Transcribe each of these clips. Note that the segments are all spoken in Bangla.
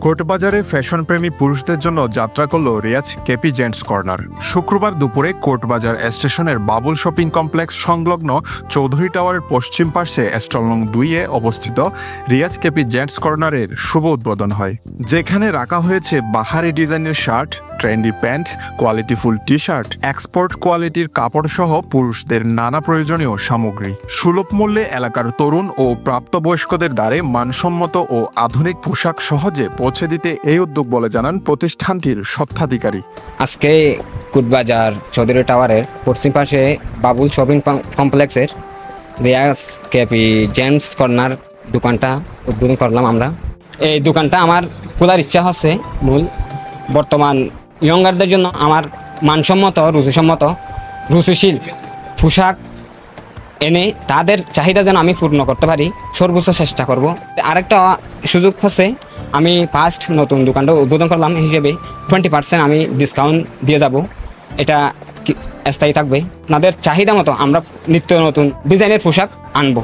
কোর্টবাজারে ফ্যাশন প্রেমী পুরুষদের জন্য যাত্রা করল রিয়াজ কেপি জেন্টস কর্নার। শুক্রবার দুপুরে কোর্টবাজার স্টেশনের বাবুল শপিং কমপ্লেক্স সংলগ্ন চৌধুরী টাওয়ারের পশ্চিম পাশে স্টল নং 2-এ অবস্থিত রিয়াজ কেপি জেন্টস কর্নারের শুভ উদ্বোধন হয়, যেখানে রাখা হয়েছে বাহারি ডিজাইনের শার্ট, ট্রেন্ডি প্যান্ট, কোয়ালিটিফুল টি শার্ট, এক্সপোর্ট কোয়ালিটির কাপড় সহ পুরুষদের নানা প্রয়োজনীয় সামগ্রী। সুলভ মূল্যে এলাকার তরুণ ও প্রাপ্তবয়স্কদের দ্বারে মানসম্মত ও আধুনিক পোশাক সহজে পৌঁছে দিতে এই উদ্যোগ বলে জানান প্রতিষ্ঠানটির স্বত্বাধিকারী। আজকে কোর্টবাজার চৌধুরী টাওয়ারের পশ্চিম পাশে বাবুল শপিং কমপ্লেক্সের রিয়াজ কেপি জেন্টস কর্নার দোকানটা উদ্বোধন করলাম আমরা। এই দোকানটা আমার খোলার ইচ্ছা হচ্ছে মূল বর্তমান ইয়ঙ্গারদের জন্য আমার মানসম্মত রুচিশীল পোশাক এনে তাদের চাহিদা যেন আমি পূর্ণ করতে পারি সর্বোচ্চ চেষ্টা করব। আরেকটা সুযোগ হচ্ছে আমি ফার্স্ট নতুন দোকানটা উদ্বোধন করলাম হিসেবে 20% আমি ডিসকাউন্ট দিয়ে যাব। এটা স্থায়ী থাকবে। আপনাদের চাহিদা মতো আমরা নিত্য নতুন ডিজাইনের পোশাক আনবো।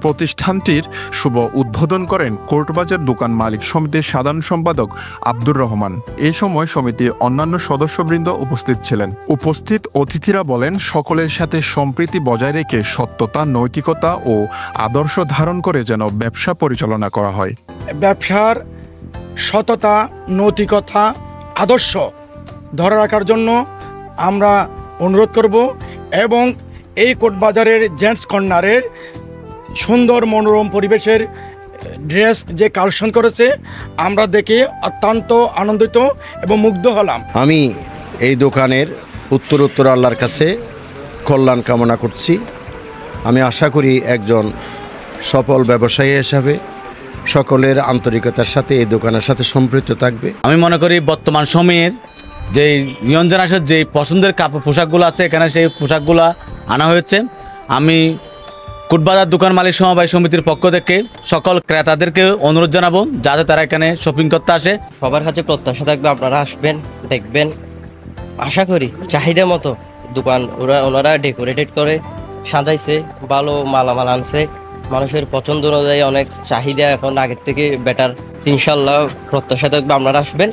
প্রতিষ্ঠানটির শুভ উদ্বোধন করেন কোর্টবাজার দোকান মালিক সমিতির সাধারণ সম্পাদক আব্দুর রহমান। এই সময় সমিতির অন্যান্য সদস্যবৃন্দ উপস্থিত ছিলেন। উপস্থিত অতিথিরা বলেন, সকলের সাথে সম্প্রীতি বজায় রেখে সত্যতা, নৈতিকতা ও আদর্শ ধারণ করে যেন ব্যবসা পরিচালনা করা হয়। ব্যবসার সততা, নৈতিকতা, আদর্শ ধরে রাখার জন্য আমরা অনুরোধ করব এবং এই কোর্টবাজারের জেন্টস কর্নারের সুন্দর মনোরম পরিবেশের ড্রেস যে কালেকশন করেছে আমরা দেখে অত্যন্ত আনন্দিত এবং মুগ্ধ হলাম। আমি এই দোকানের উত্তর আল্লাহর কাছে কল্যাণ কামনা করছি। আমি আশা করি একজন সফল ব্যবসায়ী হিসাবে সকলের আন্তরিকতার সাথে এই দোকানের সাথে সম্পৃক্ত থাকবে। আমি মনে করি বর্তমান সময়ের যে ইয়ং জেনারেশনের যে পছন্দের পোশাকগুলো আছে এখানে সেই পোশাকগুলো আনা হয়েছে। আমি কোর্টবাজার দোকান মালিক সমবায় সমিতির পক্ষ থেকে সকল ক্রেতাদেরকে অনুরোধ জানাবো যাতে তারা এখানে শপিং করতে আসে। সবার কাছে প্রত্যাশা থাকবে আপনারা আসবেন, দেখবেন। আশা করি চাহিদা মতো দোকান ওনারা ডেকোরেটেড করে সাজাইছে, ভালো মালামাল আনছে, মানুষের পছন্দ অনুযায়ী অনেক চাহিদা এখন আগের থেকে বেটার। ইনশাল্লাহ প্রত্যাশা থাকবে আপনারা আসবেন।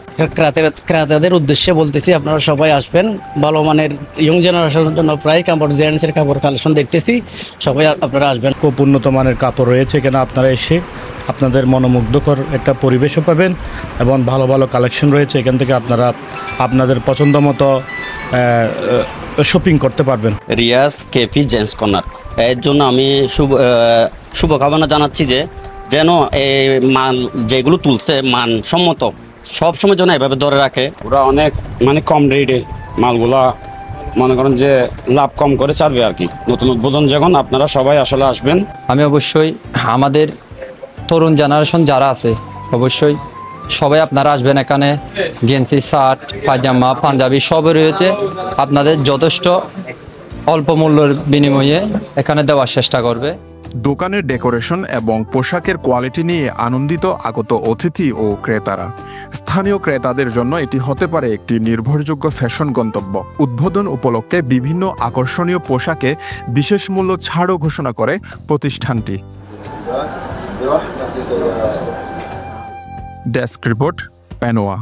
ক্রেতাদের উদ্দেশ্যে বলতেছি আপনারা সবাই আসবেন। ভালো মানের ইয়ং জেনারেশনের জন্য প্রায় কাপড় জেন্টসের কাপড় কালেকশন দেখতেছি, সবাই আপনারা আসবেন। খুব উন্নত মানের কাপড় রয়েছে এখানে, আপনারা এসে আপনাদের মনোমুগ্ধকর একটা পরিবেশও পাবেন এবং ভালো ভালো কালেকশন রয়েছে এখান থেকে আপনারা আপনাদের পছন্দ মতো শপিং করতে পারবেন। রিয়াজ কেপি জেন্টস কর্নার এর জন্য আমি শুভকামনা জানাচ্ছি যে যেন এই মাল যেগুলো তুলছে মানসম্মত সবসময় যেন এভাবে ধরে রাখে। ওরা অনেক কম রেটে মালগুলা মনে করেন যে লাভ কম করে ছাড়বে আর কি। নতুন উদ্বোধন যখন আপনারা সবাই আসলে আসবেন। আমি অবশ্যই আমাদের তরুণ জেনারেশন যারা আছে অবশ্যই সবাই আপনারা আসবেন। এখানে গেঞ্জি, শার্ট, পায়জামা, পাঞ্জাবি সবই রয়েছে। আপনাদের যথেষ্ট অল্প মূল্যের বিনিময়ে এখানে দেওয়ার চেষ্টা করবে। দোকানের ডেকোরেশন এবং পোশাকের কোয়ালিটি নিয়ে আনন্দিত আগত অতিথি ও ক্রেতারা। স্থানীয় ক্রেতাদের জন্য এটি হতে পারে একটি নির্ভরযোগ্য ফ্যাশন গন্তব্য। উদ্বোধন উপলক্ষে বিভিন্ন আকর্ষণীয় পোশাকে বিশেষ মূল্য ছাড়ও ঘোষণা করে প্রতিষ্ঠানটি। Desk report, Penowa.